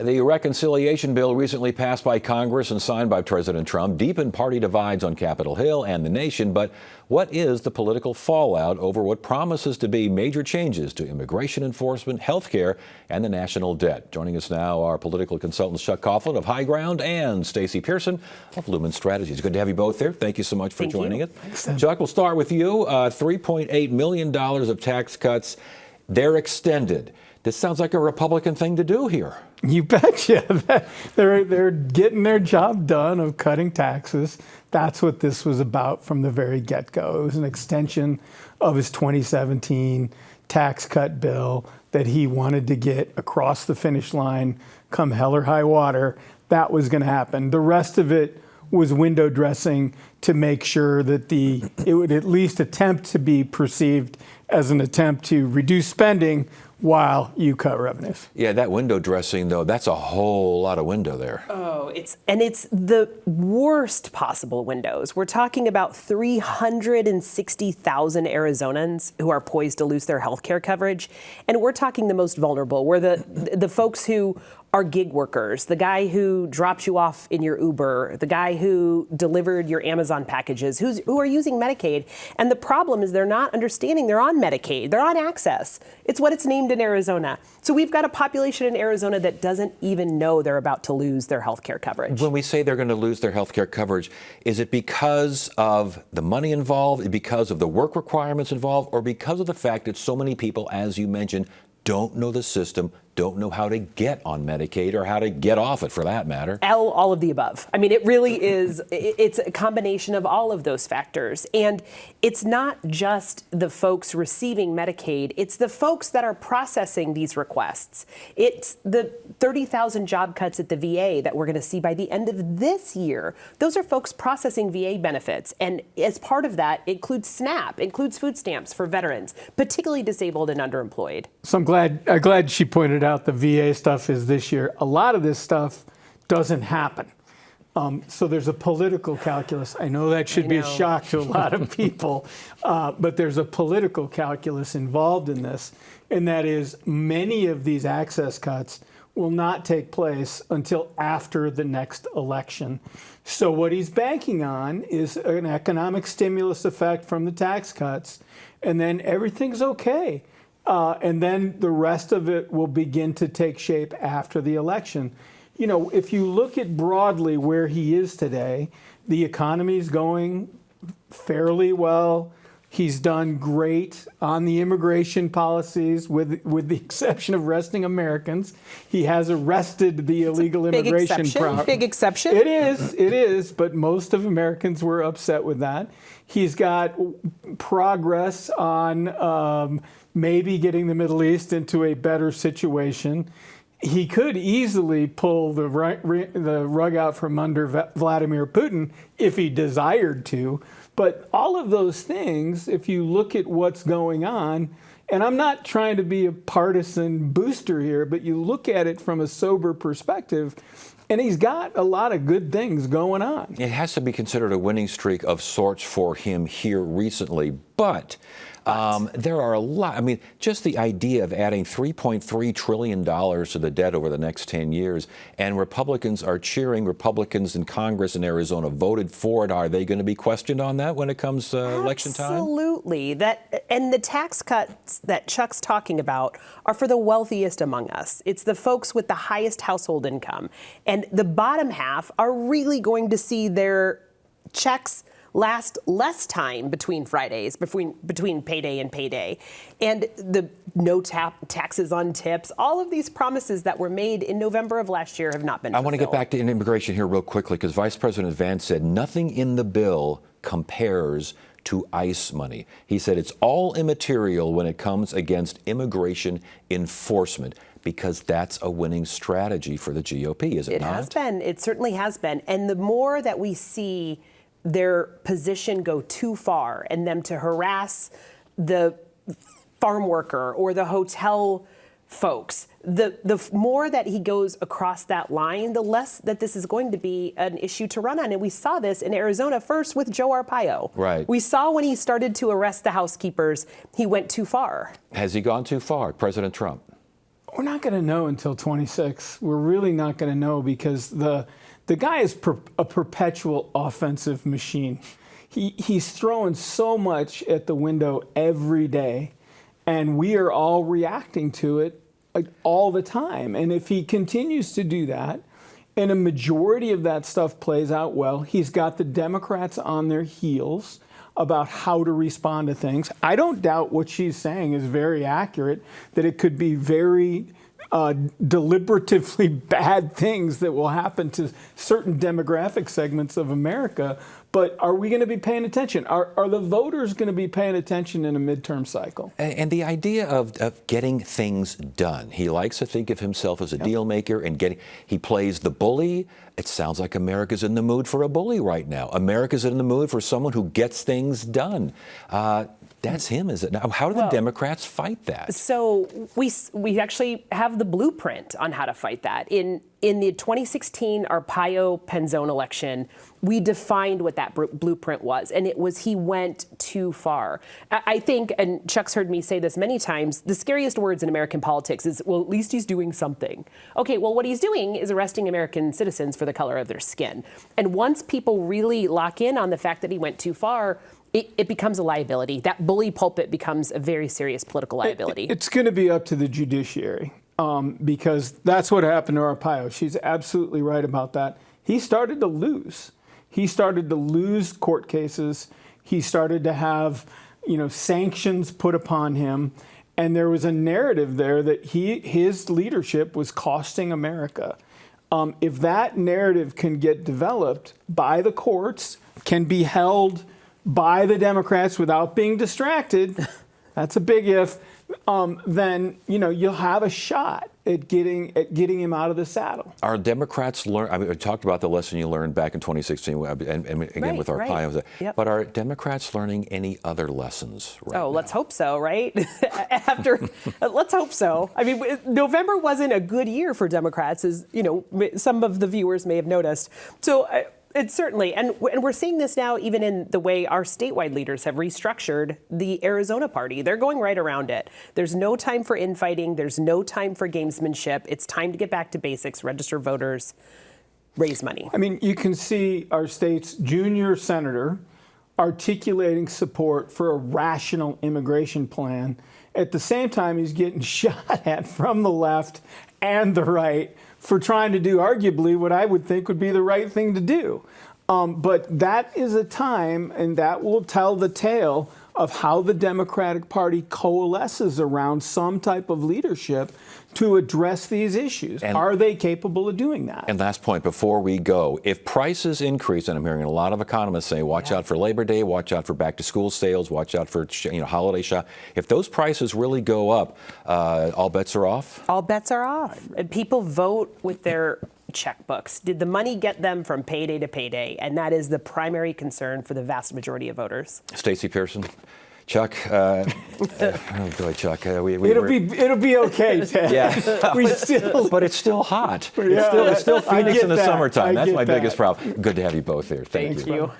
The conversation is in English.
The reconciliation bill recently passed by Congress and signed by President Trump deepened party divides on Capitol Hill and the nation. But what is the political fallout over what promises to be major changes to immigration enforcement, health care, and the national debt? Joining us now are political consultants Chuck Coughlin of High Ground and Stacey Pearson of Lumen Strategies. Good to have you both here. Thank you so much for joining us. Chuck, we'll start with you. $3.8 million of tax cuts. They're extended. This sounds like a Republican thing to do here. You betcha. They're getting their job done of cutting taxes. That's what this was about from the very get-go. It was an extension of his 2017 tax cut bill that he wanted to get across the finish line come hell or high water. That was going to happen. The rest of it was window dressing to make sure that it would at least attempt to be perceived as an attempt to reduce spending while you cut revenues. Yeah, that window dressing, though, that's a whole lot of window there. Oh, it's the worst possible windows. We're talking about 360,000 Arizonans who are poised to lose their health care coverage. And we're talking the most vulnerable. We're the folks who are gig workers, the guy who dropped you off in your Uber, the guy who delivered your Amazon packages, who are using Medicaid. And the problem is they're not understanding they're on Medicaid. They're on Access. It's what it's named in Arizona. So we've got a population in Arizona that doesn't even know they're about to lose their health care coverage. When we say they're going to lose their health care coverage, is it because of the money involved, because of the work requirements involved, or because of the fact that so many people, as you mentioned, don't know the system, don't know how to get on Medicaid or how to get off it, for that matter? All of the above. I mean, it really is. It's a combination of all of those factors. And it's not just the folks receiving Medicaid. It's the folks that are processing these requests. It's the 30,000 job cuts at the VA that we're going to see by the end of this year. Those are folks processing VA benefits. And as part of that, includes SNAP, includes food stamps for veterans, particularly disabled and underemployed. So I'm glad she pointed out the VA stuff is this year. A lot of this stuff doesn't happen. So there's a political calculus. I know that should be a shock to a lot of people, but there's a political calculus involved in this, and that is many of these access cuts will not take place until after the next election. So what he's banking on is an economic stimulus effect from the tax cuts, and then everything's okay. And then the rest of it will begin to take shape after the election. You know, if you look at broadly where he is today, the economy is going fairly well. He's done great on the immigration policies, with the exception of arresting Americans. He has arrested the illegal immigration problem. Big exception. It is, but most of Americans were upset with that. He's got progress on maybe getting the Middle East into a better situation. He could easily pull the rug out from under Vladimir Putin if he desired to. But all of those things, if you look at what's going on, and I'm not trying to be a partisan booster here, but you look at it from a sober perspective, and he's got a lot of good things going on. It has to be considered a winning streak of sorts for him here recently, but there are a lot. I mean, just the idea of adding $3.3 trillion to the debt over the next 10 years, and Republicans are cheering. Republicans in Congress in Arizona voted for it. Are they going to be questioned on that when it comes to election time? Absolutely. And the tax cuts that Chuck's talking about are for the wealthiest among us. It's the folks with the highest household income. And the bottom half are really going to see their checks last less time between Fridays, between payday and payday. And the no taxes on tips, all of these promises that were made in November of last year have not been fulfilled. I want to get back to immigration here real quickly, because Vice President Vance said nothing in the bill compares to ICE money. He said it's all immaterial when it comes against immigration enforcement, because that's a winning strategy for the GOP, is it not? It has been. It certainly has been. And the more that we see their position go too far and them to harass the farm worker or the hotel folks, the more that he goes across that line, the less that this is going to be an issue to run on. And we saw this in Arizona first with Joe Arpaio. Right. We saw when he started to arrest the housekeepers, he went too far. Has he gone too far, President Trump? We're not going to know until 26. We're really not going to know because the guy is a perpetual offensive machine. He's throwing so much at the window every day, and we are all reacting to it like all the time. And if he continues to do that, and a majority of that stuff plays out well, he's got the Democrats on their heels about how to respond to things. I don't doubt what she's saying is very accurate, that it could be very deliberatively bad things that will happen to certain demographic segments of America. But are we going to be paying attention? Are the voters going to be paying attention in a midterm cycle? And the idea of getting things done. He likes to think of himself as a deal maker and he plays the bully. It sounds like America's in the mood for a bully right now. America's in the mood for someone who gets things done. That's him, is it? Now, how do the Democrats fight that? So we actually have the blueprint on how to fight that. In the 2016 Arpaio-Penzone election, we defined what that blueprint was, and it was he went too far. I think, and Chuck's heard me say this many times, the scariest words in American politics is, well, at least he's doing something. Okay, well, what he's doing is arresting American citizens for the color of their skin. And once people really lock in on the fact that he went too far, it becomes a liability. That bully pulpit becomes a very serious political liability. It's going to be up to the judiciary because that's what happened to Arpaio. She's absolutely right about that. He started to lose. He started to lose court cases. He started to have, sanctions put upon him. And there was a narrative there that his leadership was costing America. If that narrative can get developed by the courts, can be held by the Democrats without being distracted, that's a big if, then you'll have a shot at getting him out of the saddle. Are Democrats we talked about the lesson you learned back in 2016 and again with Arpaio. Right. Yep. But are Democrats learning any other lessons right now? Let's hope so, right? Let's hope so. I mean, November wasn't a good year for Democrats, as some of the viewers may have noticed. So. It's certainly, and we're seeing this now even in the way our statewide leaders have restructured the Arizona party. They're going right around it. There's no time for infighting. There's no time for gamesmanship. It's time to get back to basics, register voters, raise money. I mean, you can see our state's junior senator articulating support for a rational immigration plan. At the same time, he's getting shot at from the left and the right for trying to do arguably what I would think would be the right thing to do. But that is a time, and that will tell the tale of how the Democratic Party coalesces around some type of leadership to address these issues. And are they capable of doing that? And last point before we go, if prices increase, and I'm hearing a lot of economists say, watch out for Labor Day, watch out for back to school sales, watch out for holiday shop. If those prices really go up, all bets are off? All bets are off. And people vote with their checkbooks. Did the money get them from payday to payday? And that is the primary concern for the vast majority of voters. Stacey Pearson. Chuck, oh boy, Chuck, it'll be okay, Ted. Yeah, but it's still hot. It's still Phoenix in the summertime. That's my biggest problem. Good to have you both here. Thank you.